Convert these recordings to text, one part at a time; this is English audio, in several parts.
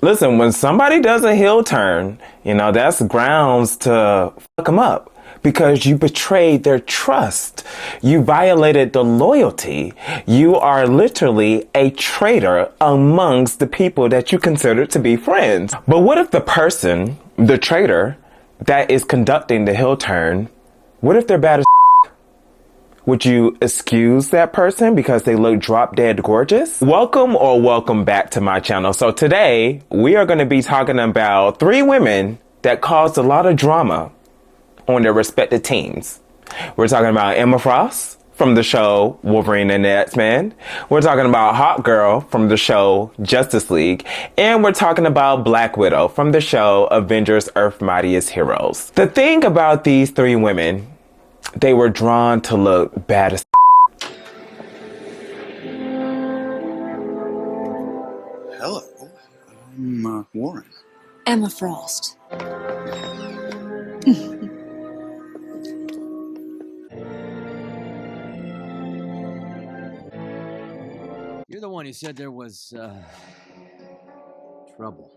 Listen, when somebody does a heel turn, that's grounds to fuck them up. Because you betrayed their trust. You violated the loyalty. You are literally a traitor amongst the people that you consider to be friends. But what if the person, the traitor, that is conducting the heel turn, what if they're bad as Would you excuse that person because they look drop dead gorgeous? Welcome back to my channel. So today we are going to be talking about 3 women that caused a lot of drama on their respective teams. We're talking about Emma Frost from the show Wolverine and the X-Men. We're talking about Hawkgirl from the show Justice League. And we're talking about Black Widow from the show Avengers Earth's Mightiest Heroes. The thing about these 3 women, they were drawn to look bad as Hello, I'm Warren. Emma Frost. You're the one who said there was, trouble.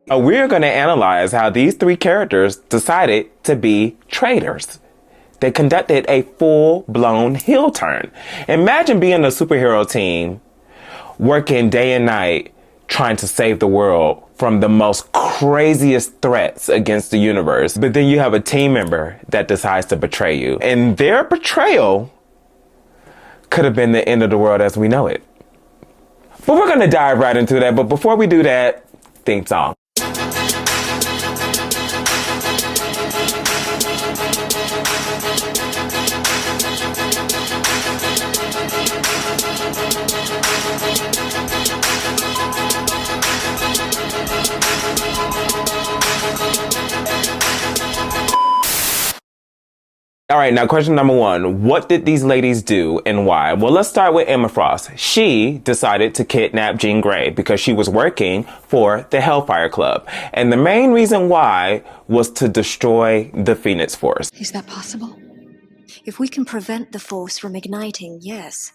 We're going to analyze how these 3 characters decided to be traitors. They conducted a full-blown heel turn. Imagine being a superhero team working day and night trying to save the world from the most craziest threats against the universe. But then you have a team member that decides to betray you. And their betrayal could have been the end of the world as we know it. But we're going to dive right into that. But before we do that, theme song. All right, now question number 1. What did these ladies do and why? Well, let's start with Emma Frost. She decided to kidnap Jean Grey because she was working for the Hellfire Club. And the main reason why was to destroy the Phoenix Force. Is that possible? If we can prevent the force from igniting, yes.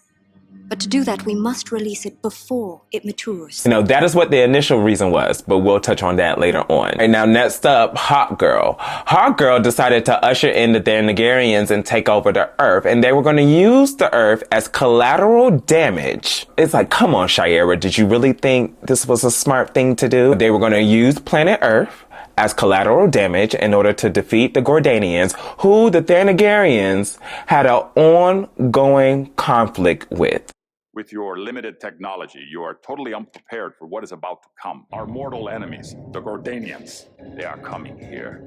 But to do that, we must release it before it matures. That is what the initial reason was, but we'll touch on that later on. And now next up, Hawkgirl. Hawkgirl decided to usher in the Thanagarians and take over the Earth, and they were going to use the Earth as collateral damage. It's like, come on, Shayera, did you really think this was a smart thing to do? They were going to use planet Earth as collateral damage in order to defeat the Gordanians, who the Thanagarians had an ongoing conflict with. With your limited technology, you are totally unprepared for what is about to come. Our mortal enemies, the Gordanians, they are coming here.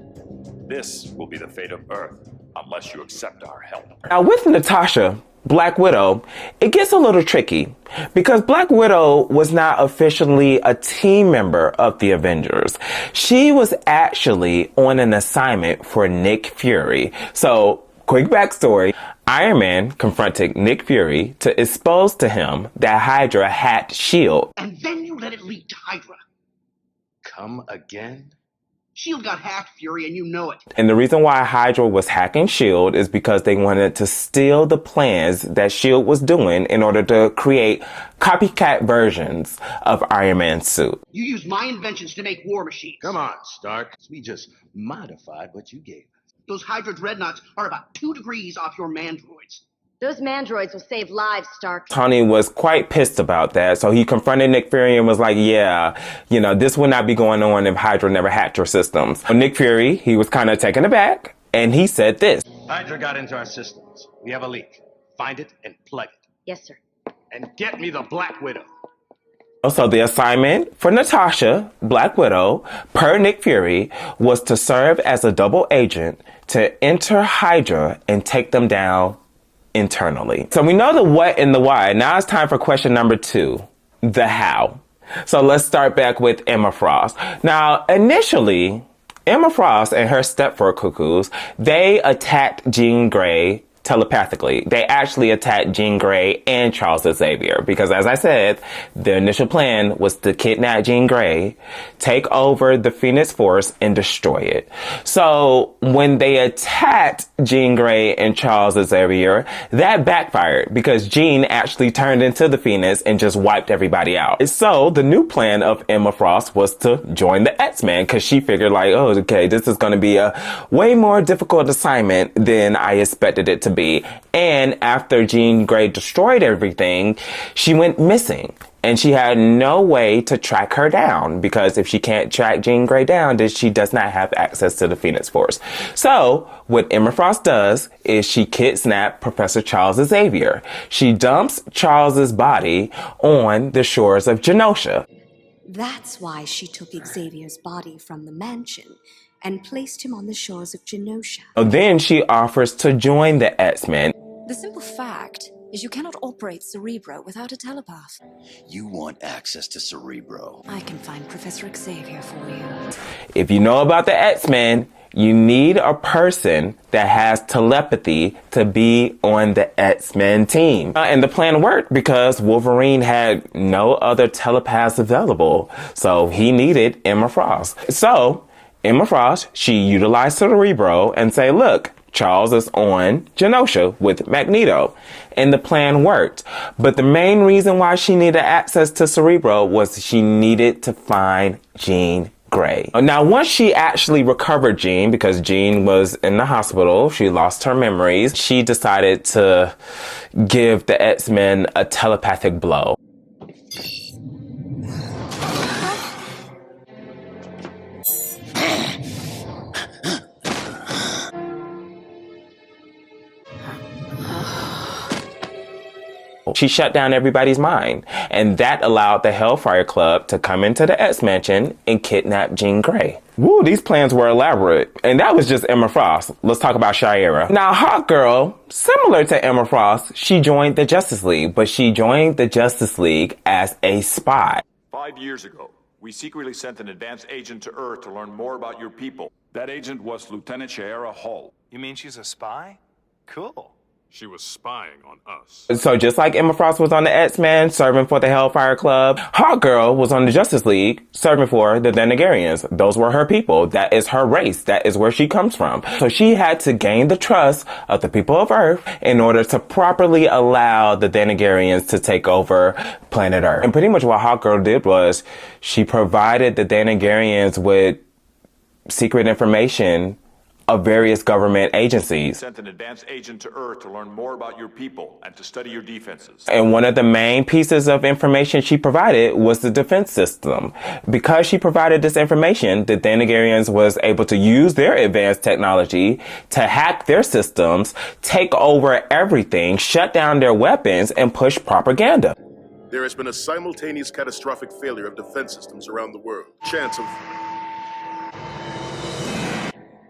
This will be the fate of Earth, unless you accept our help. Now with Natasha, Black Widow, it gets a little tricky because Black Widow was not officially a team member of the Avengers. She was actually on an assignment for Nick Fury. So, quick backstory. Iron Man confronted Nick Fury to expose to him that Hydra hacked S.H.I.E.L.D. And then you let it lead to Hydra. Come again? S.H.I.E.L.D. got hacked, Fury, and you know it. And the reason why Hydra was hacking S.H.I.E.L.D. is because they wanted to steal the plans that S.H.I.E.L.D. was doing in order to create copycat versions of Iron Man's suit. You used my inventions to make war machines. Come on, Stark. We just modified what you gave us. Those Hydra dreadnoughts are about 2 degrees off your mandroids. Those mandroids will save lives, Stark. Tony was quite pissed about that, so he confronted Nick Fury and was like, yeah, this would not be going on if Hydra never hacked your systems. Nick Fury, he was kind of taken aback, and he said this. Hydra got into our systems. We have a leak. Find it and plug it. Yes, sir. And get me the Black Widow. So the assignment for Natasha, Black Widow, per Nick Fury, was to serve as a double agent to enter Hydra and take them down internally. So we know the what and the why. Now it's time for question number 2, the how. So let's start back with Emma Frost. Now, initially, Emma Frost and her Stepford Cuckoos, they attacked Jean Grey telepathically. They actually attacked Jean Grey and Charles Xavier because, as I said, the initial plan was to kidnap Jean Grey, take over the Phoenix Force, and destroy it. So when they attacked Jean Grey and Charles Xavier, that backfired because Jean actually turned into the Phoenix and just wiped everybody out. So the new plan of Emma Frost was to join the X-Men because she figured like, oh, okay, this is going to be a way more difficult assignment than I expected it to be. And after Jean Grey destroyed everything, she went missing. And she had no way to track her down because if she can't track Jean Grey down, then she does not have access to the Phoenix Force. So what Emma Frost does is she kidnaps Professor Charles Xavier. She dumps Charles's body on the shores of Genosha. That's why she took Xavier's body from the mansion and placed him on the shores of Genosha. Then she offers to join the X-Men. The simple fact is you cannot operate Cerebro without a telepath. You want access to Cerebro. I can find Professor Xavier for you. If you know about the X-Men, you need a person that has telepathy to be on the X-Men team. And the plan worked because Wolverine had no other telepaths available. So he needed Emma Frost. So Emma Frost, she utilized Cerebro and say, look, Charles is on Genosha with Magneto. And the plan worked. But the main reason why she needed access to Cerebro was she needed to find Jean Grey. Now, once she actually recovered Jean, because Jean was in the hospital, she lost her memories, she decided to give the X-Men a telepathic blow. She shut down everybody's mind, and that allowed the Hellfire Club to come into the X-Mansion and kidnap Jean Grey. Woo, these plans were elaborate, and that was just Emma Frost. Let's talk about Shayera. Now, Hawkgirl, similar to Emma Frost, she joined the Justice League, but she joined the Justice League as a spy. 5 years ago, we secretly sent an advanced agent to Earth to learn more about your people. That agent was Lieutenant Shayera Hull. You mean she's a spy? Cool. She was spying on us. So just like Emma Frost was on the X-Men, serving for the Hellfire Club, Hawkgirl was on the Justice League, serving for the Denegarians. Those were her people. That is her race. That is where she comes from. So she had to gain the trust of the people of Earth in order to properly allow the Denegarians to take over planet Earth. And pretty much what Hawkgirl did was she provided the Denegarians with secret information of various government agencies. Sent an advanced agent to Earth to learn more about your people and to study your defenses. And one of the main pieces of information she provided was the defense system. Because she provided this information, the Denegarians was able to use their advanced technology to hack their systems, take over everything, shut down their weapons, and push propaganda. There has been a simultaneous catastrophic failure of defense systems around the world. Chance of...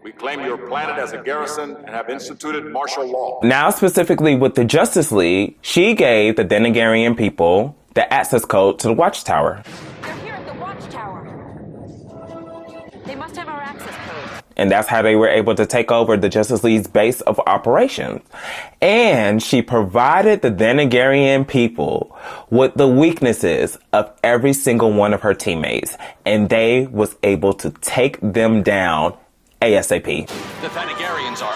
We claim your planet as a garrison and have instituted martial law. Now, specifically with the Justice League, she gave the Denegarian people the access code to the Watchtower. They're here at the Watchtower. They must have our access code. And that's how they were able to take over the Justice League's base of operations. And she provided the Denegarian people with the weaknesses of every single one of her teammates. And they was able to take them down ASAP. The Thanagarians are...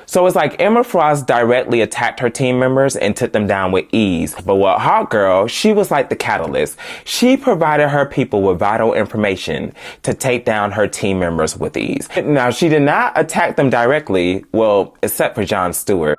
So it's like Emma Frost directly attacked her team members and took them down with ease. But with Hawkgirl, she was like the catalyst. She provided her people with vital information to take down her team members with ease. Now, she did not attack them directly, well, except for Jon Stewart.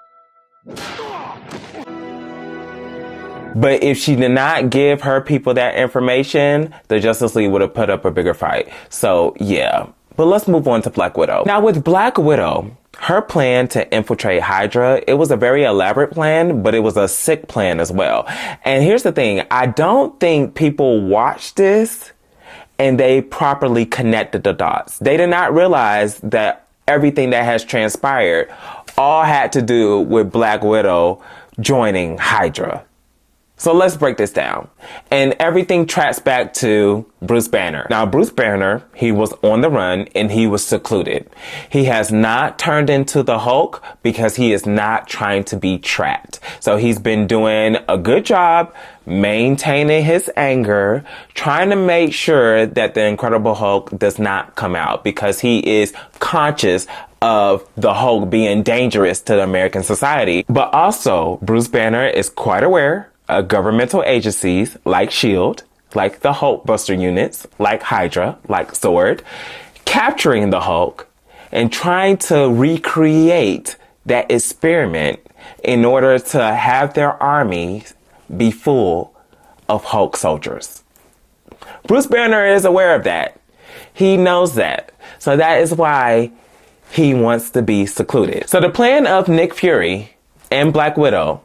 But if she did not give her people that information, the Justice League would have put up a bigger fight. So, yeah. But let's move on to Black Widow. Now, with Black Widow, her plan to infiltrate Hydra, it was a very elaborate plan, but it was a sick plan as well. And here's the thing. I don't think people watched this and they properly connected the dots. They did not realize that everything that has transpired all had to do with Black Widow joining Hydra. So let's break this down. And everything tracks back to Bruce Banner. Now, Bruce Banner, he was on the run and he was secluded. He has not turned into the Hulk because he is not trying to be trapped. So he's been doing a good job maintaining his anger, trying to make sure that the Incredible Hulk does not come out because he is conscious of the Hulk being dangerous to the American society. But also, Bruce Banner is quite aware of governmental agencies like S.H.I.E.L.D., like the Hulk Buster units, like Hydra, like SWORD, capturing the Hulk and trying to recreate that experiment in order to have their armies be full of Hulk soldiers. Bruce Banner is aware of that. He knows that. So that is why he wants to be secluded. So the plan of Nick Fury and Black Widow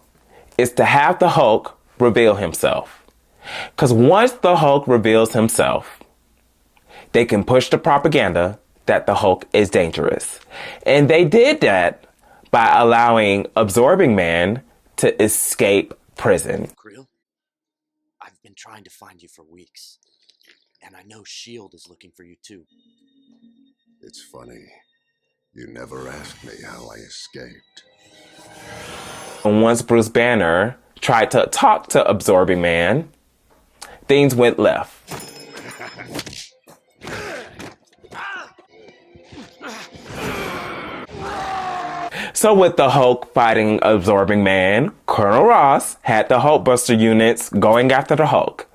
is to have the Hulk reveal himself. Because once the Hulk reveals himself, they can push the propaganda that the Hulk is dangerous. And they did that by allowing Absorbing Man to escape prison. Creel, I've been trying to find you for weeks. And I know S.H.I.E.L.D. is looking for you too. It's funny. You never asked me how I escaped. And once Bruce Banner tried to talk to Absorbing Man, things went left. So with the Hulk fighting Absorbing Man, Colonel Ross had the Hulk Buster units going after the Hulk.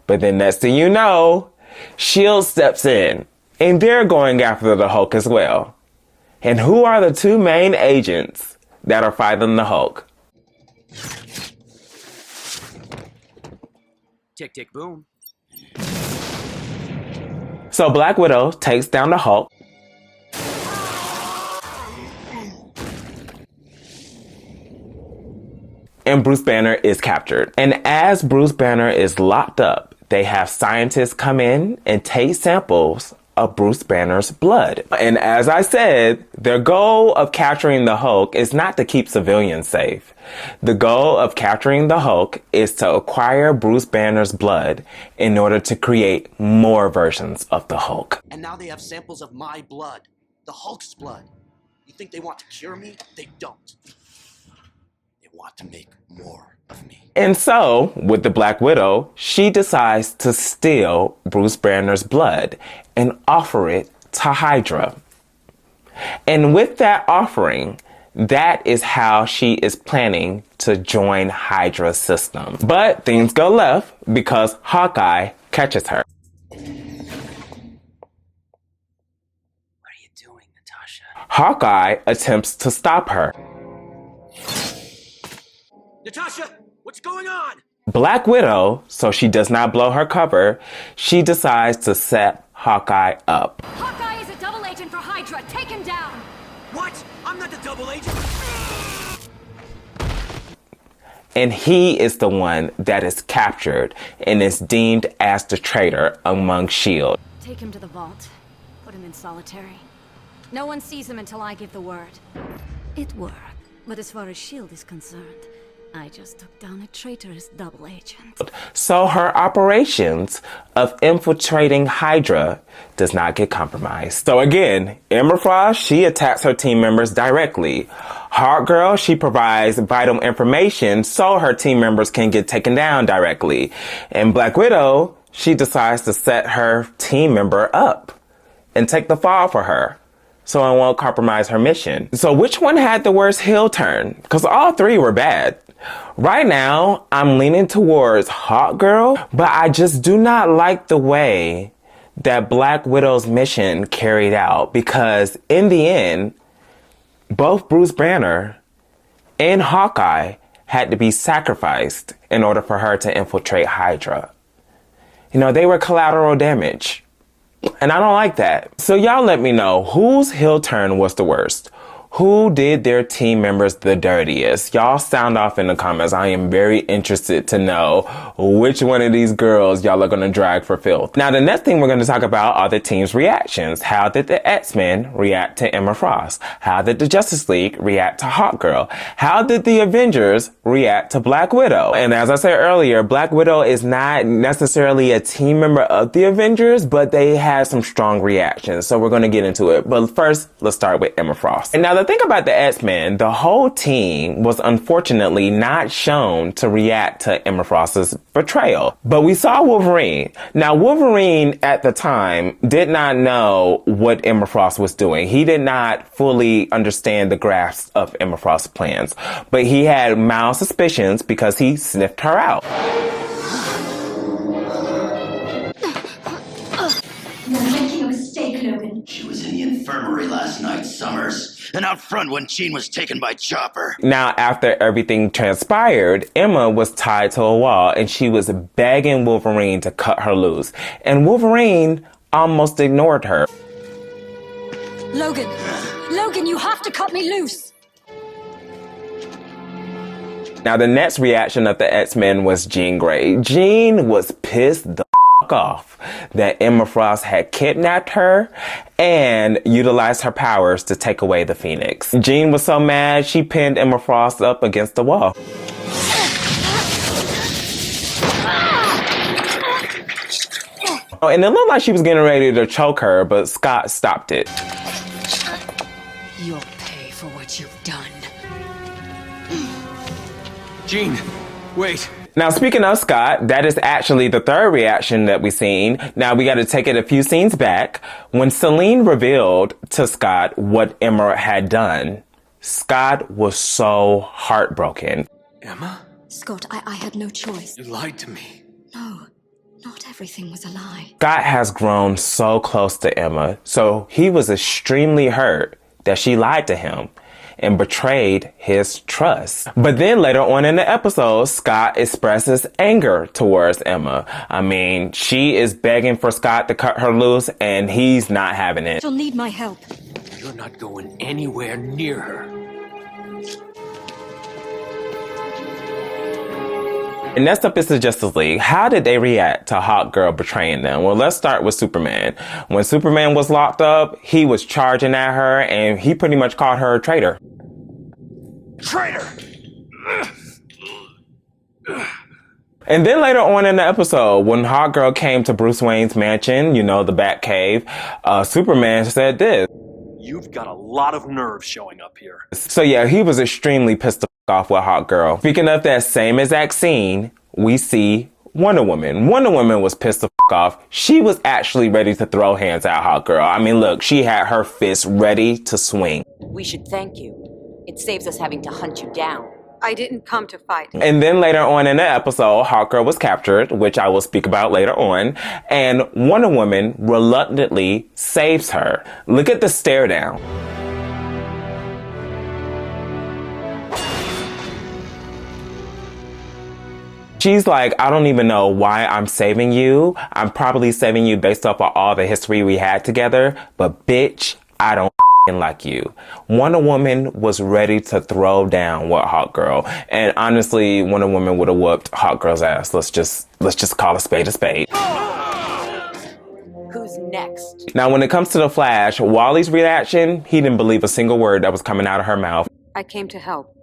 But then next thing you know, S.H.I.E.L.D. steps in, and they're going after the Hulk as well. And who are the two main agents that are fighting the Hulk? Tick, tick, boom. So Black Widow takes down the Hulk. And Bruce Banner is captured. And as Bruce Banner is locked up, they have scientists come in and take samples of Bruce Banner's blood. And as I said, their goal of capturing the Hulk is not to keep civilians safe. The goal of capturing the Hulk is to acquire Bruce Banner's blood in order to create more versions of the Hulk. And now they have samples of my blood, the Hulk's blood. You think they want to cure me? They don't. They want to make more of me. And so, with the Black Widow, she decides to steal Bruce Banner's blood and offer it to Hydra. And with that offering, that is how she is planning to join Hydra's system. But things go left because Hawkeye catches her. What are you doing, Natasha? Hawkeye attempts to stop her. Natasha, what's going on? Black Widow, so she does not blow her cover, she decides to set Hawkeye up. Hawkeye is a double agent for Hydra. Take him down. What? I'm not the double agent. And he is the one that is captured and is deemed as the traitor among S.H.I.E.L.D. Take him to the vault. Put him in solitary. No one sees him until I give the word. It worked. But as far as S.H.I.E.L.D. is concerned, I just took down a traitorous double agent. So her operations of infiltrating Hydra does not get compromised. So again, Emma Frost, she attacks her team members directly. Hawkgirl, she provides vital information so her team members can get taken down directly. And Black Widow, she decides to set her team member up and take the fall for her, so it won't compromise her mission. So which one had the worst heel turn? Because all three were bad. Right now, I'm leaning towards Hawkgirl, but I just do not like the way that Black Widow's mission carried out, because in the end, both Bruce Banner and Hawkeye had to be sacrificed in order for her to infiltrate Hydra. You know, they were collateral damage. And I don't like that. So y'all let me know whose heel turn was the worst. Who did their team members the dirtiest? Y'all sound off in the comments. I am very interested to know which one of these girls y'all are going to drag for filth. Now, the next thing we're going to talk about are the team's reactions. How did the X-Men react to Emma Frost? How did the Justice League react to Hawkgirl? How did the Avengers react to Black Widow? And as I said earlier, Black Widow is not necessarily a team member of the Avengers, but they had some strong reactions. So we're going to get into it. But first, let's start with Emma Frost. And now the thing about the X-Men, the whole team was unfortunately not shown to react to Emma Frost's betrayal. But we saw Wolverine. Now, Wolverine at the time did not know what Emma Frost was doing. He did not fully understand the grasp of Emma Frost's plans. But he had mild suspicions because he sniffed her out. You're making a mistake, Logan. She was in the infirmary last night, Summers. And out front when Jean was taken by Chopper. Now, after everything transpired, Emma was tied to a wall and she was begging Wolverine to cut her loose. And Wolverine almost ignored her. Logan! Logan, you have to cut me loose! Now, the next reaction of the X-Men was Jean Grey. Jean was pissed the off that Emma Frost had kidnapped her and utilized her powers to take away the Phoenix. Jean was so mad, she pinned Emma Frost up against the wall. Oh, and it looked like she was getting ready to choke her, but Scott stopped it. You'll pay for what you've done. Jean, wait. Now, speaking of Scott, that is actually the third reaction that we've seen. Now, we got to take it a few scenes back. When Selene revealed to Scott what Emma had done, Scott was so heartbroken. Emma? Scott, I had no choice. You lied to me. No, not everything was a lie. Scott has grown so close to Emma, so he was extremely hurt that she lied to him and betrayed his trust. But then later on in the episode, Scott expresses anger towards Emma. I mean, she is begging for Scott to cut her loose and he's not having it. She'll need my help. You're not going anywhere near her. And next up is the Justice League. How did they react to Hawkgirl betraying them? Well, let's start with Superman. When Superman was locked up, he was charging at her and he pretty much called her a traitor. Traitor! And then later on in the episode, when Hawkgirl came to Bruce Wayne's mansion, you know, the Batcave, Superman said this. You've got a lot of nerve showing up here. So yeah, he was extremely pissed off with Hawkgirl. Speaking of that same exact scene, we see Wonder Woman. Wonder Woman was pissed the off. She was actually ready to throw hands at Hawkgirl. I mean, look, she had her fist ready to swing. We should thank you. It saves us having to hunt you down. I didn't come to fight. And then later on in the episode, Hawkgirl was captured, which I will speak about later on, and Wonder Woman reluctantly saves her. Look at the stare down. She's like, I don't even know why I'm saving you. I'm probably saving you based off of all the history we had together, but bitch, I don't like you. Wonder Woman was ready to throw down with Hawkgirl, and honestly, Wonder Woman would have whooped Hawkgirl's ass. Let's just call a spade a spade. Who's next? Now, when it comes to the Flash, Wally's reaction, he didn't believe a single word that was coming out of her mouth. I came to help.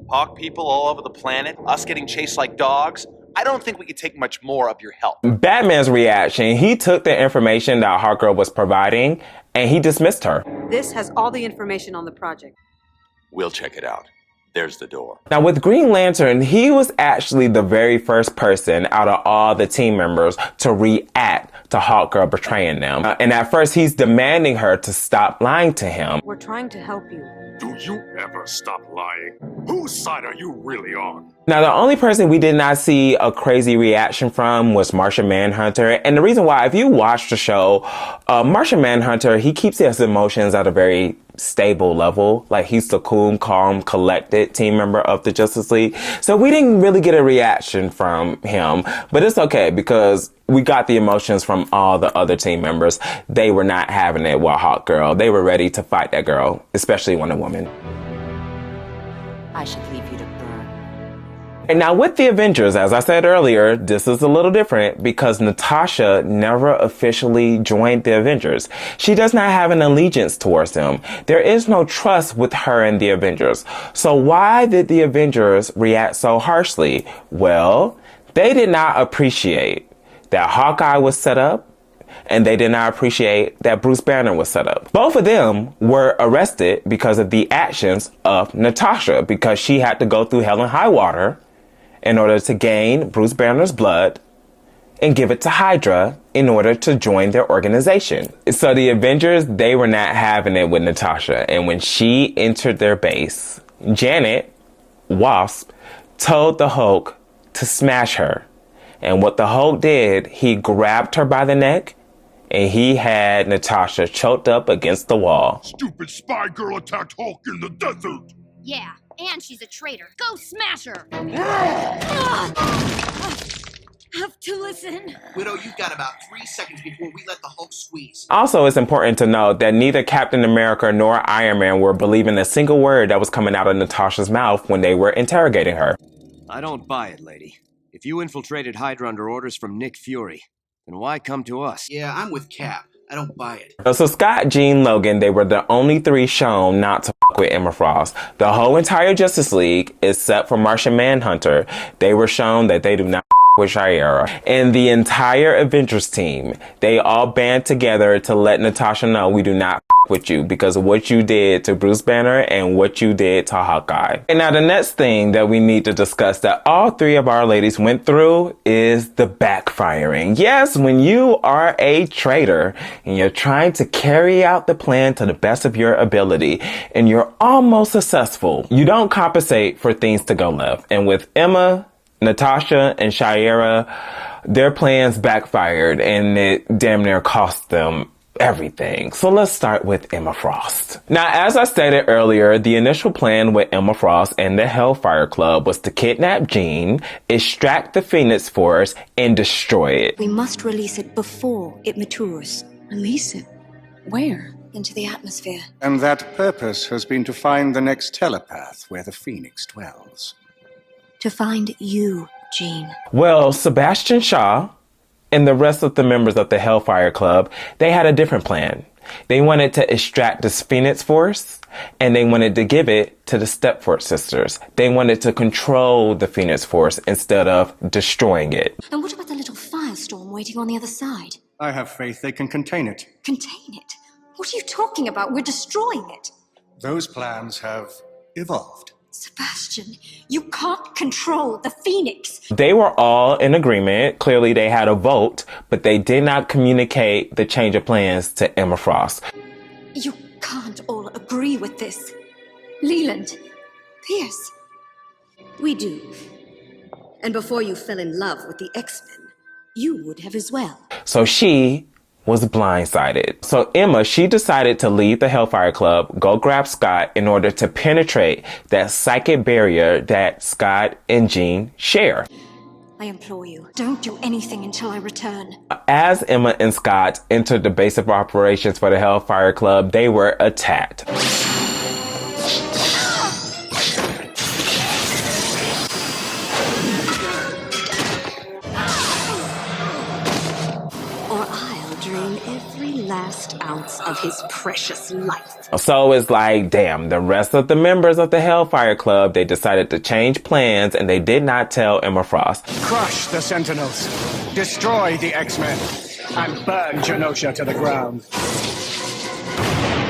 Hawk people all over the planet, us getting chased like dogs. I don't think we could take much more of your help. Batman's reaction, he took the information that Hawkgirl was providing and he dismissed her. This has all the information on the project. We'll check it out. There's the door. Now with Green Lantern, he was actually the very first person out of all the team members to react to Hawkgirl betraying them. And at first he's demanding her to stop lying to him. We're trying to help you. Do you ever stop lying? Whose side are you really on? Now, the only person we did not see a crazy reaction from was Martian Manhunter. And the reason why, if you watch the show, Martian Manhunter, he keeps his emotions at a very stable level. Like, he's the cool, calm, collected team member of the Justice League. So we didn't really get a reaction from him. But it's okay because we got the emotions from all the other team members. They were not having it with Hawkgirl. They were ready to fight that girl, especially Wonder Woman. I should leave you to burn. And now with the Avengers, as I said earlier, this is a little different because Natasha never officially joined the Avengers. She does not have an allegiance towards them. There is no trust with her and the Avengers. So why did the Avengers react so harshly? Well, they did not appreciate that Hawkeye was set up, and they did not appreciate that Bruce Banner was set up. Both of them were arrested because of the actions of Natasha, because she had to go through hell and high water in order to gain Bruce Banner's blood and give it to Hydra in order to join their organization. So the Avengers, they were not having it with Natasha. And when she entered their base, Janet, Wasp, told the Hulk to smash her. And what the Hulk did, he grabbed her by the neck and he had Natasha choked up against the wall. Stupid spy girl attacked Hulk in the desert! Yeah, and she's a traitor. Go smash her! Have to listen. Widow, you've got about 3 seconds before we let the Hulk squeeze. Also, it's important to note that neither Captain America nor Iron Man were believing a single word that was coming out of Natasha's mouth when they were interrogating her. I don't buy it, lady. If you infiltrated Hydra under orders from Nick Fury, then why come to us? Yeah, I'm with Cap. I don't buy it. So Scott, Jean, Logan, they were the only three shown not to f with Emma Frost. The whole entire Justice League, except for Martian Manhunter, they were shown that they do not f with Shayera. And the entire Avengers team, they all band together to let Natasha know we do not f with you because of what you did to Bruce Banner and what you did to Hawkeye. And now the next thing that we need to discuss that all three of our ladies went through is the backfiring. Yes, when you are a traitor and you're trying to carry out the plan to the best of your ability and you're almost successful, you don't compensate for things to go left. And with Emma, Natasha, and Shayera, their plans backfired and it damn near cost them everything. So let's start with Emma Frost. Now, as I stated earlier, the initial plan with Emma Frost and the Hellfire Club was to kidnap Jean, extract the Phoenix Force, and destroy it. We must release it before it matures. Release it? Where? Into the atmosphere. And that purpose has been to find the next telepath where the Phoenix dwells. To find you, Jean. Well, Sebastian Shaw and the rest of the members of the Hellfire Club, they had a different plan. They wanted to extract this Phoenix Force, and they wanted to give it to the Stepford sisters. They wanted to control the Phoenix Force instead of destroying it. And what about the little firestorm waiting on the other side? I have faith they can contain it. Contain it? What are you talking about? We're destroying it. Those plans have evolved. Sebastian, you can't control the Phoenix. They were all in agreement. Clearly they had a vote, but they did not communicate the change of plans to Emma Frost. You can't all agree with this. Leland, Pierce. We do. And before you fell in love with the X-Men, you would have as well. So she was blindsided. So Emma, she decided to leave the Hellfire Club, go grab Scott in order to penetrate that psychic barrier that Scott and Jean share. I implore you, don't do anything until I return. As Emma and Scott entered the base of operations for the Hellfire Club, they were attacked. Last ounce of his precious life. So it's like, damn, the rest of the members of the Hellfire Club, they decided to change plans and they did not tell Emma Frost. Crush the Sentinels, destroy the X-Men, and burn Genosha to the ground.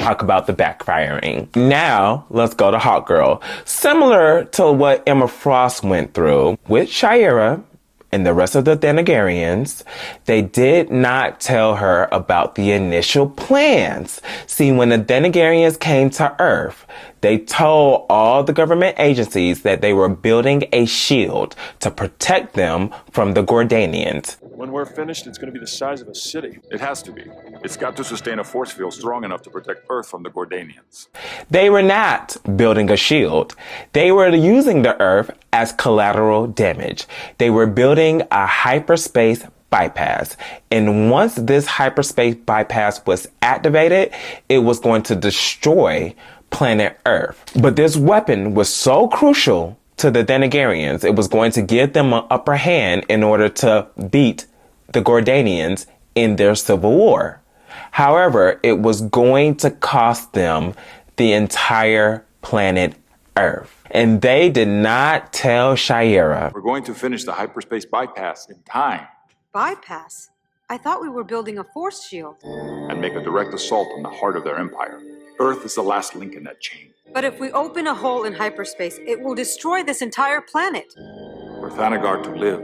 Talk about the backfiring. Now, let's go to Hawkgirl. Similar to what Emma Frost went through with Shayera and the rest of the Thanagarians, they did not tell her about the initial plans. See, when the Thanagarians came to Earth, They told all the government agencies that they were building a shield to protect them from the Gordanians. When we're finished, it's going to be the size of a city. It has to be. It's got to sustain a force field strong enough to protect Earth from the Gordanians. They were not building a shield. They were using the Earth as collateral damage. They were building a hyperspace bypass. And once this hyperspace bypass was activated, it was going to destroy planet Earth. But this weapon was so crucial to the Denegarians, it was going to give them an upper hand in order to beat the Gordanians in their civil war. However, it was going to cost them the entire planet Earth. And they did not tell Shayera. We're going to finish the hyperspace bypass in time. Bypass? I thought we were building a force shield. And make a direct assault on the heart of their empire. Earth is the last link in that chain. But if we open a hole in hyperspace, it will destroy this entire planet. For Thanagar to live,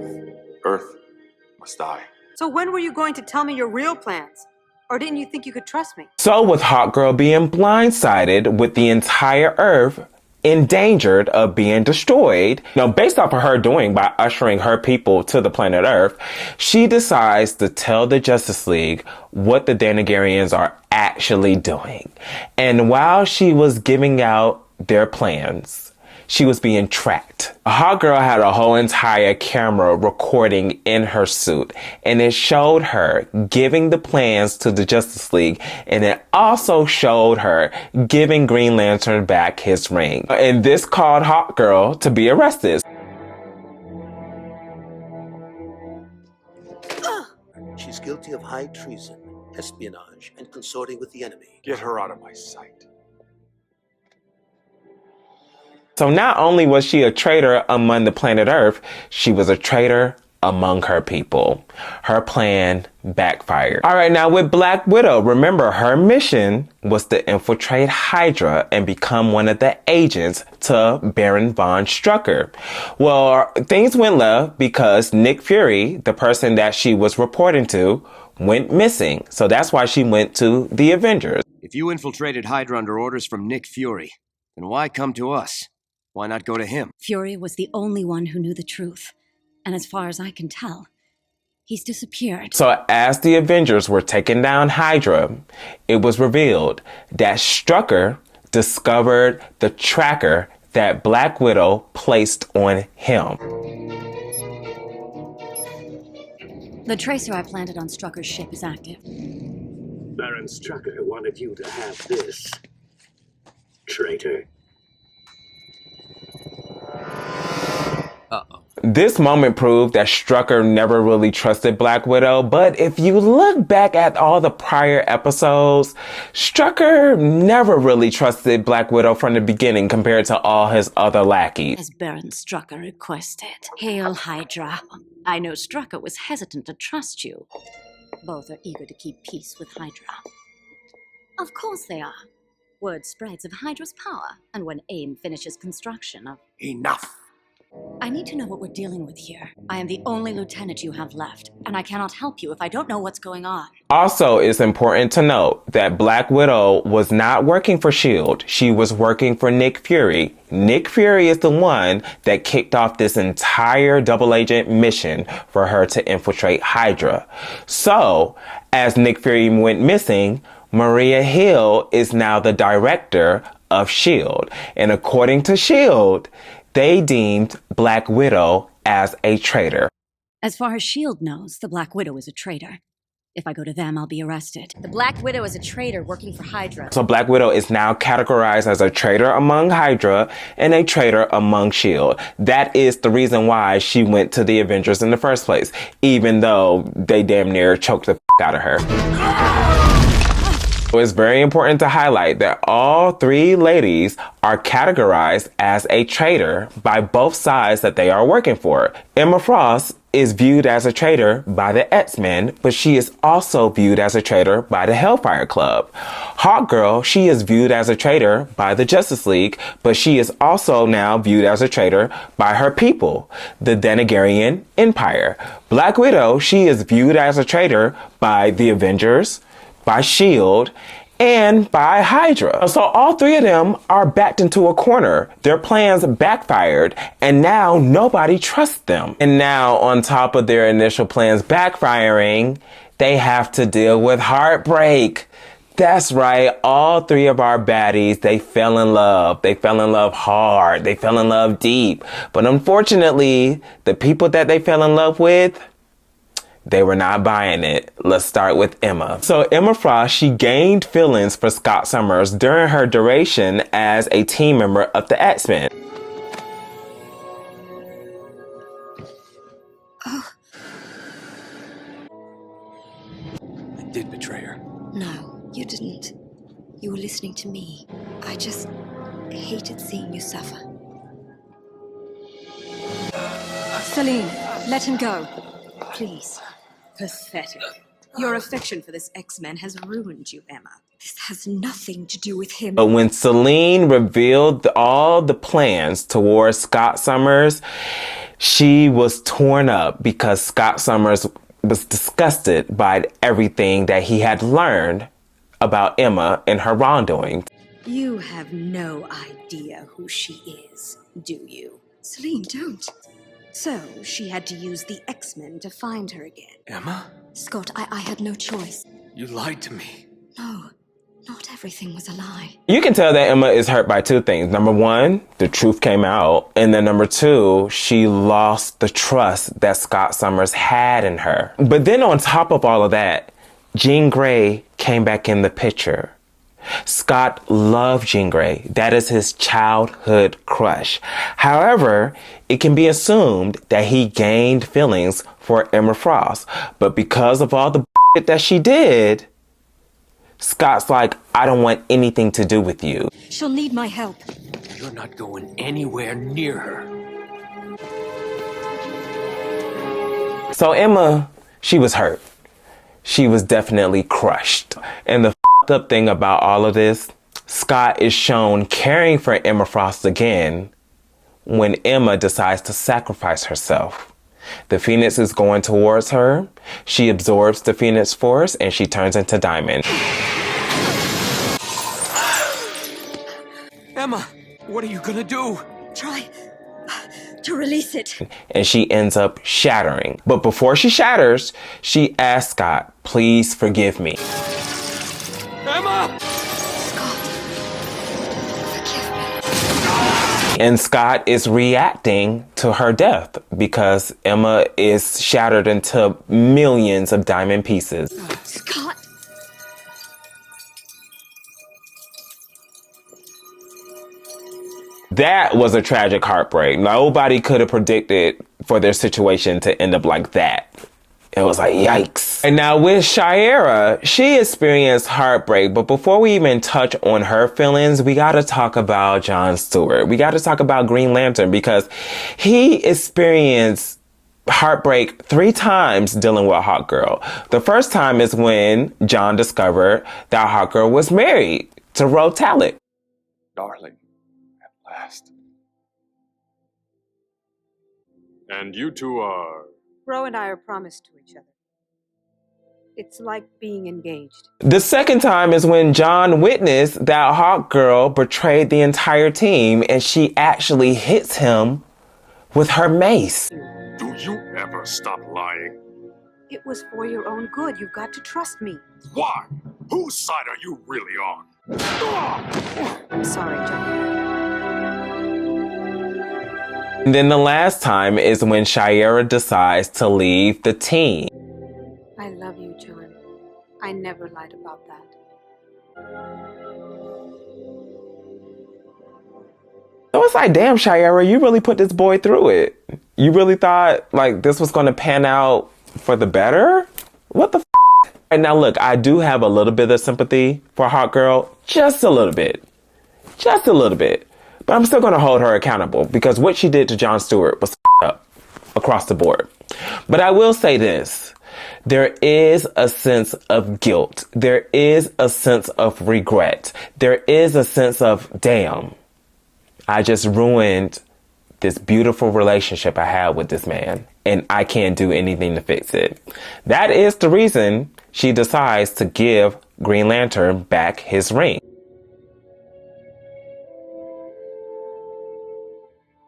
Earth must die. So when were you going to tell me your real plans? Or didn't you think you could trust me? So with Hawkgirl being blindsided with the entire Earth endangered of being destroyed, based off of her doing by ushering her people to the planet Earth, she decides to tell the Justice League what the Denegarians are actually doing. And while she was giving out their plans, she was being tracked. Hawkgirl had a whole entire camera recording in her suit, and it showed her giving the plans to the Justice League, and it also showed her giving Green Lantern back his ring. And this caused Hawkgirl to be arrested. She's guilty of high treason, espionage, and consorting with the enemy. Get her out of my sight. So not only was she a traitor among the planet Earth, she was a traitor among her people. Her plan backfired. All right, now with Black Widow, remember her mission was to infiltrate Hydra and become one of the agents to Baron von Strucker. Well, things went left because Nick Fury, the person that she was reporting to, went missing. So that's why she went to the Avengers. If you infiltrated Hydra under orders from Nick Fury, then why come to us? Why not go to him? Fury was the only one who knew the truth. And as far as I can tell, he's disappeared. So as the Avengers were taking down Hydra, it was revealed that Strucker discovered the tracker that Black Widow placed on him. The tracer I planted on Strucker's ship is active. Baron Strucker wanted you to have this, traitor. Uh-oh. This moment proved that Strucker never really trusted Black Widow, but if you look back at all the prior episodes, Strucker never really trusted Black Widow from the beginning compared to all his other lackeys. As Baron Strucker requested. Hail Hydra. I know Strucker was hesitant to trust you. Both are eager to keep peace with Hydra. Of course they are. Word spreads of Hydra's power, and when AIM finishes construction of... Enough! I need to know what we're dealing with here. I am the only lieutenant you have left, and I cannot help you if I don't know what's going on. Also, it's important to note that Black Widow was not working for S.H.I.E.L.D. She was working for Nick Fury. Nick Fury is the one that kicked off this entire double agent mission for her to infiltrate Hydra. So, as Nick Fury went missing, Maria Hill is now the director of S.H.I.E.L.D. And according to S.H.I.E.L.D., they deemed Black Widow as a traitor. As far as S.H.I.E.L.D. knows, the Black Widow is a traitor. If I go to them, I'll be arrested. The Black Widow is a traitor working for Hydra. So Black Widow is now categorized as a traitor among Hydra and a traitor among S.H.I.E.L.D. That is the reason why she went to the Avengers in the first place, even though they damn near choked the out of her. It's very important to highlight that all three ladies are categorized as a traitor by both sides that they are working for. Emma Frost is viewed as a traitor by the X-Men, but she is also viewed as a traitor by the Hellfire Club. Hawkgirl, she is viewed as a traitor by the Justice League, but she is also now viewed as a traitor by her people, the Denegarian Empire. Black Widow, she is viewed as a traitor by the Avengers, by S.H.I.E.L.D., and by Hydra. So all three of them are backed into a corner. Their plans backfired, and now nobody trusts them. And now, on top of their initial plans backfiring, they have to deal with heartbreak. That's right, all three of our baddies, they fell in love. They fell in love hard. They fell in love deep. But unfortunately, the people that they fell in love with, they were not buying it. Let's start with Emma. So Emma Frost, she gained feelings for Scott Summers during her duration as a team member of the X-Men. Oh. I did betray her. No, you didn't. You were listening to me. I just hated seeing you suffer. Celine, let him go. Please. Pathetic. Your affection for this X-Men has ruined you, Emma. This has nothing to do with him. But when Celine revealed all the plans towards Scott Summers, she was torn up because Scott Summers was disgusted by everything that he had learned about Emma and her wrongdoing. You have no idea who she is, do you? Celine, don't. So, she had to use the X-Men to find her again. Emma? Scott, I had no choice. You lied to me. No, not everything was a lie. You can tell that Emma is hurt by two things. Number one, the truth came out. And then number two, she lost the trust that Scott Summers had in her. But then on top of all of that, Jean Grey came back in the picture. Scott loved Jean Grey. That is his childhood crush. However, it can be assumed that he gained feelings for Emma Frost. But because of all the that she did, Scott's like, I don't want anything to do with you. She'll need my help. You're not going anywhere near her. So Emma, she was hurt. She was definitely crushed. And the up thing about all of this, Scott is shown caring for Emma Frost again when Emma decides to sacrifice herself. The Phoenix is going towards her. She absorbs the Phoenix Force and she turns into Diamond. Emma, what are you gonna do? Try to release it. And she ends up shattering. But before she shatters, she asks Scott, please forgive me. Emma! Scott, forgive me. And Scott is reacting to her death because Emma is shattered into millions of diamond pieces. Scott! That was a tragic heartbreak. Nobody could have predicted for their situation to end up like that. It was like, yikes. And now with Shiera, she experienced heartbreak. But before we even touch on her feelings, we got to talk about John Stewart. We got to talk about Green Lantern because he experienced heartbreak 3 times dealing with Hawkgirl. The first time is when John discovered that Hawkgirl was married to Ro Talent. Darling, at last. And you two are... Ro and I are promised to each other. It's like being engaged. The second time is when John witnessed that Hawkgirl betrayed the entire team and she actually hits him with her mace. Do you ever stop lying? It was for your own good. You've got to trust me. Why? Whose side are you really on? I'm sorry, John. And then the last time is when Shiera decides to leave the team. I love you, John. I never lied about that. So it's like, damn, Shiera, you really put this boy through it. You really thought like this was going to pan out for the better? What the f? And now look, I do have a little bit of sympathy for Hawkgirl. Just a little bit. Just a little bit. But I'm still going to hold her accountable because what she did to John Stewart was up across the board. But I will say this. There is a sense of guilt. There is a sense of regret. There is a sense of, damn, I just ruined this beautiful relationship I had with this man and I can't do anything to fix it. That is the reason she decides to give Green Lantern back his ring.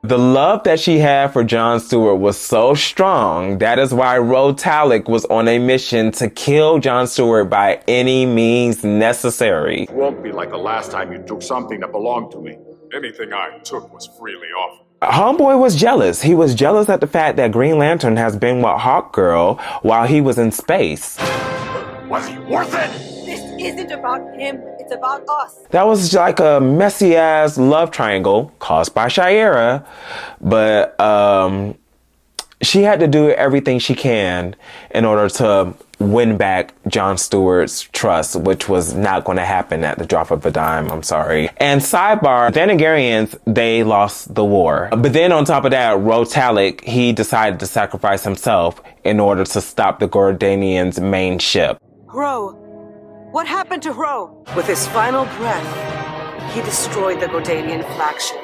The love that she had for John Stewart was so strong. That is why Rotalic was on a mission to kill John Stewart by any means necessary. It won't be like the last time you took something that belonged to me. Anything I took was freely offered. Homeboy was jealous. He was jealous at the fact that Green Lantern has been with Hawkgirl while he was in space. Was he worth it? This isn't about him, it's about us. That was like a messy ass love triangle caused by Shayera, but she had to do everything she can in order to win back John Stewart's trust, which was not going to happen at the drop of a dime. I'm sorry. And sidebar, Thanagarians, they lost the war. But then on top of that, Rotalic, he decided to sacrifice himself in order to stop the Gordanians' main ship. Hro. What happened to Hro? With his final breath, he destroyed the Gordanian flagship.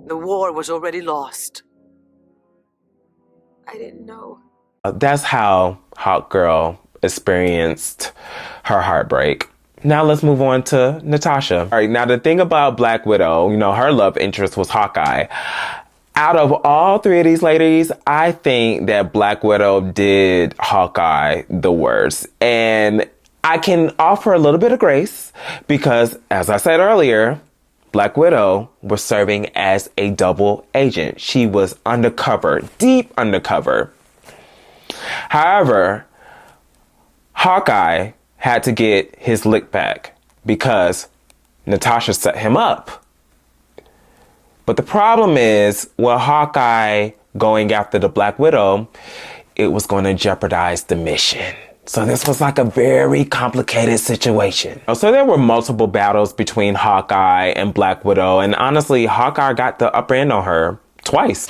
The war was already lost. I didn't know. That's how Hawkgirl experienced her heartbreak. Now let's move on to Natasha. All right, now the thing about Black Widow, you know, her love interest was Hawkeye. Out of all three of these ladies, I think that Black Widow did Hawkeye the worst. And I can offer a little bit of grace because, as I said earlier, Black Widow was serving as a double agent. She was undercover, deep undercover. However, Hawkeye had to get his lick back because Natasha set him up. But the problem is, with Hawkeye going after the Black Widow, it was going to jeopardize the mission. So this was like a very complicated situation. So there were multiple battles between Hawkeye and Black Widow, and honestly, Hawkeye got the upper end on her twice.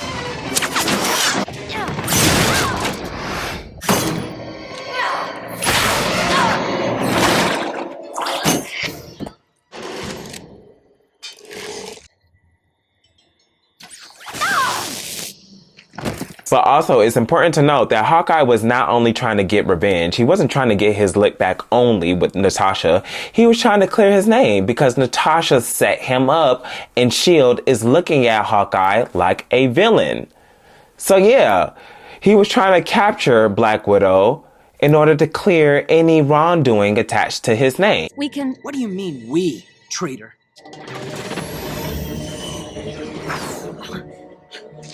But also, it's important to note that Hawkeye was not only trying to get revenge. He wasn't trying to get his lick back only with Natasha. He was trying to clear his name because Natasha set him up and S.H.I.E.L.D. is looking at Hawkeye like a villain. So yeah, he was trying to capture Black Widow in order to clear any wrongdoing attached to his name. We can... What do you mean, we, traitor?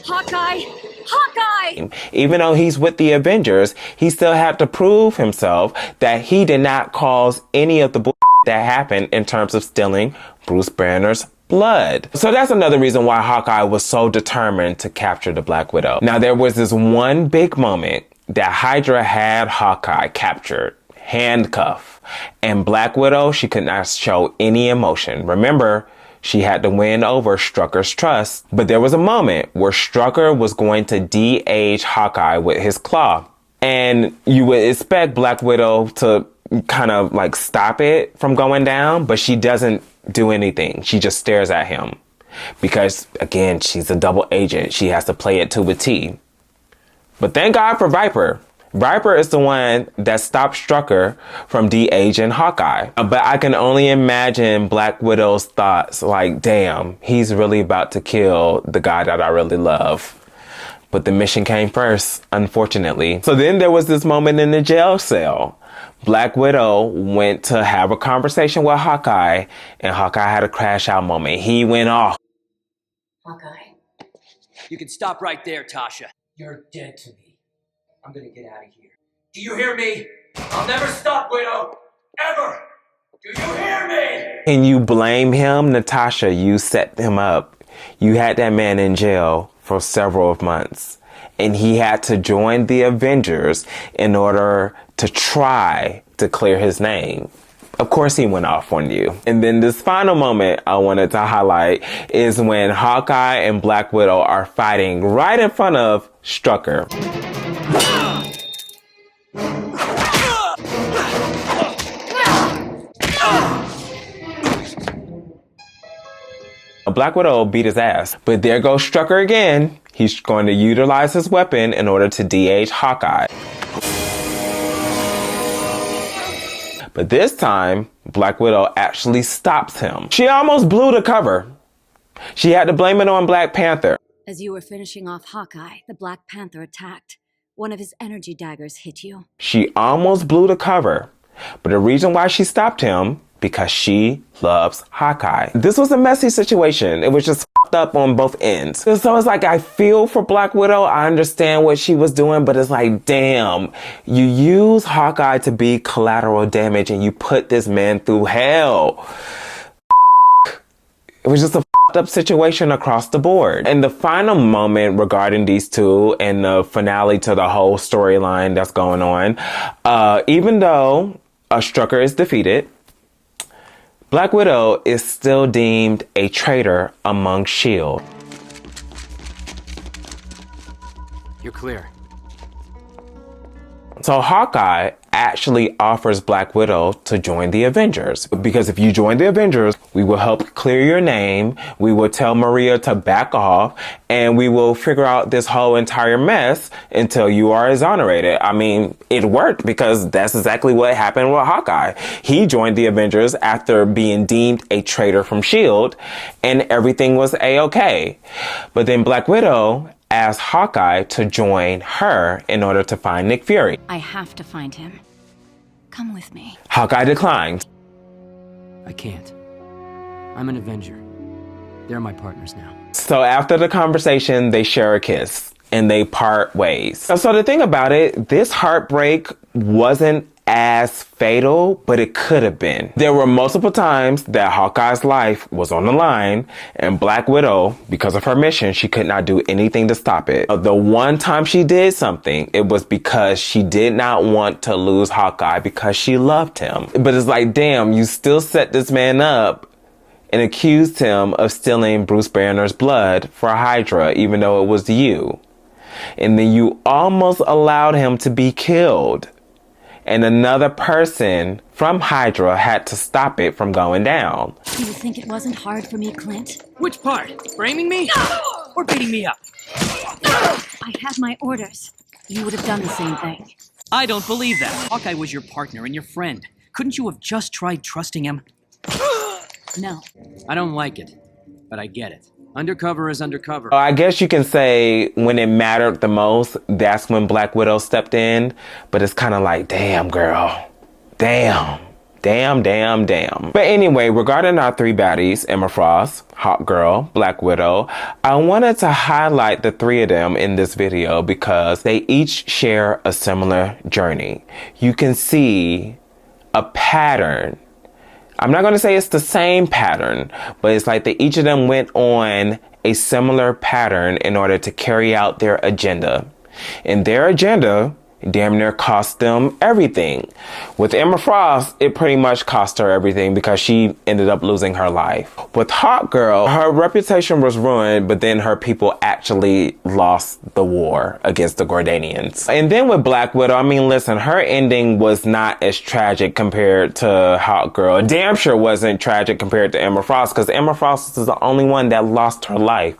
Hawkeye! Hawkeye! Even though he's with the Avengers, he still had to prove himself that he did not cause any of the bullshit that happened in terms of stealing Bruce Banner's blood. So that's another reason why Hawkeye was so determined to capture the Black Widow. Now, there was this one big moment that Hydra had Hawkeye captured, handcuffed, and Black Widow, she could not show any emotion. Remember, she had to win over Strucker's trust. But there was a moment where Strucker was going to de-age Hawkeye with his claw. And you would expect Black Widow to kind of like stop it from going down, but she doesn't do anything. She just stares at him. Because, again, she's a double agent. She has to play it to a T. But thank God for Viper. Viper is the one that stopped Strucker from de-aging Hawkeye. But I can only imagine Black Widow's thoughts like, damn, he's really about to kill the guy that I really love. But the mission came first, unfortunately. So then there was this moment in the jail cell. Black Widow went to have a conversation with Hawkeye, and Hawkeye had a crash out moment. He went off. Hawkeye. You can stop right there, Tasha. You're dead to me. I'm gonna get out of here. Do you hear me? I'll never stop, Widow! Ever! Do you hear me? And you blame him? Natasha, you set him up. You had that man in jail for several months. And he had to join the Avengers in order to try to clear his name. Of course he went off on you. And then this final moment I wanted to highlight is when Hawkeye and Black Widow are fighting right in front of Strucker. Black Widow beat his ass, but there goes Strucker again. He's going to utilize his weapon in order to de-age Hawkeye. But this time, Black Widow actually stops him. She almost blew the cover. She had to blame it on Black Panther. As you were finishing off Hawkeye, the Black Panther attacked. One of his energy daggers hit you. She almost blew the cover. But the reason why she stopped him, because she loves Hawkeye. This was a messy situation. It was just f***ed up on both ends. So it's like, I feel for Black Widow. I understand what she was doing, but it's like, damn, you use Hawkeye to be collateral damage and you put this man through hell. It was just a f***ed up situation across the board. And the final moment regarding these two and the finale to the whole storyline that's going on, even though Strucker is defeated, Black Widow is still deemed a traitor among S.H.I.E.L.D. You're clear. So Hawkeye actually offers Black Widow to join the Avengers. Because if you join the Avengers, we will help clear your name, we will tell Maria to back off, and we will figure out this whole entire mess until you are exonerated. I mean, it worked because that's exactly what happened with Hawkeye. He joined the Avengers after being deemed a traitor from S.H.I.E.L.D. and everything was a-okay. But then Black Widow asked Hawkeye to join her in order to find Nick Fury. I have to find him. Come with me. Hawkeye declined. I can't. I'm an Avenger. They're my partners now. So after the conversation, they share a kiss and they part ways. So the thing about it, this heartbreak wasn't as fatal, but it could have been. There were multiple times that Hawkeye's life was on the line, and Black Widow, because of her mission, she could not do anything to stop it. The one time she did something, it was because she did not want to lose Hawkeye because she loved him. But it's like, damn, you still set this man up and accused him of stealing Bruce Banner's blood for Hydra, even though it was you. And then you almost allowed him to be killed. And another person from Hydra had to stop it from going down. Do you think it wasn't hard for me, Clint? Which part? Framing me? Or beating me up? I had my orders. You would have done the same thing. I don't believe that. Hawkeye was your partner and your friend. Couldn't you have just tried trusting him? No. I don't like it, but I get it. Undercover is undercover. I guess you can say when it mattered the most, that's when Black Widow stepped in. But it's kind of like, damn, girl. Damn. Damn, damn, damn. But anyway, regarding our three baddies, Emma Frost, Hawkgirl, Black Widow, I wanted to highlight the three of them in this video because they each share a similar journey. You can see a pattern. I'm not going to say it's the same pattern, but it's like that each of them went on a similar pattern in order to carry out their agenda. And their agenda damn near cost them everything. With Emma Frost, it pretty much cost her everything because she ended up losing her life. With Hawkgirl, her reputation was ruined, but then her people actually lost the war against the Gordanians. And then with Black Widow, I mean, listen, her ending was not as tragic compared to Hawkgirl. Damn sure wasn't tragic compared to Emma Frost because Emma Frost is the only one that lost her life.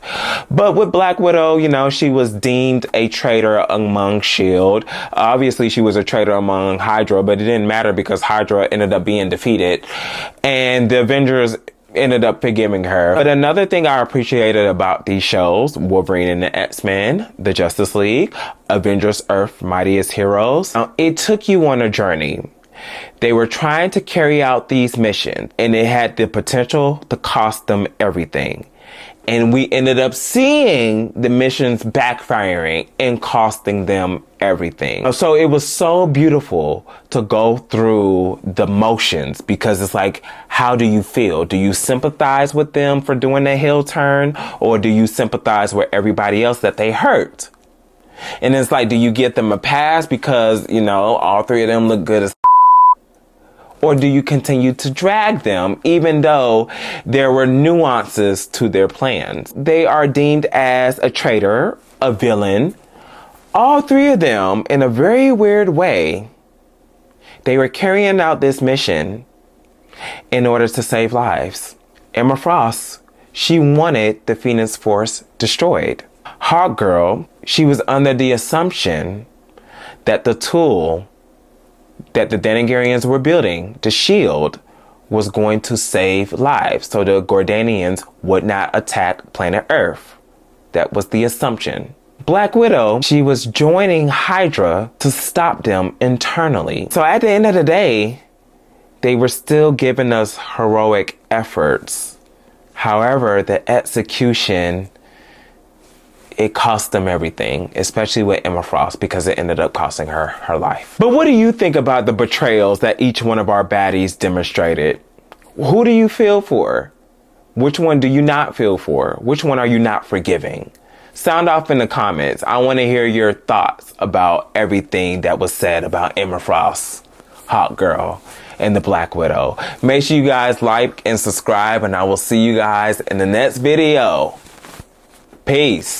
But with Black Widow, you know, she was deemed a traitor among S.H.I.E.L.D. Obviously, she was a traitor among Hydra, but it didn't matter because Hydra ended up being defeated. And the Avengers ended up forgiving her. But another thing I appreciated about these shows, Wolverine and the X-Men, the Justice League, Avengers Earth's Mightiest Heroes, it took you on a journey. They were trying to carry out these missions, and it had the potential to cost them everything. And we ended up seeing the missions backfiring and costing them everything. So it was so beautiful to go through the motions because it's like, how do you feel? Do you sympathize with them for doing the heel turn? Or do you sympathize with everybody else that they hurt? And it's like, do you get them a pass because, you know, all three of them look good as or do you continue to drag them even though there were nuances to their plans? They are deemed as a traitor, a villain. All three of them, in a very weird way, they were carrying out this mission in order to save lives. Emma Frost, she wanted the Phoenix Force destroyed. Hawkgirl, she was under the assumption that the tool that the Denegarians were building, the shield, was going to save lives so the Gordanians would not attack planet Earth. That was the assumption. Black Widow, she was joining Hydra to stop them internally. So at the end of the day, they were still giving us heroic efforts. However, the execution, it cost them everything, especially with Emma Frost, because it ended up costing her her life. But what do you think about the betrayals that each one of our baddies demonstrated? Who do you feel for? Which one do you not feel for? Which one are you not forgiving? Sound off in the comments. I want to hear your thoughts about everything that was said about Emma Frost, Hawkgirl, and the Black Widow. Make sure you guys like and subscribe, and I will see you guys in the next video. Peace.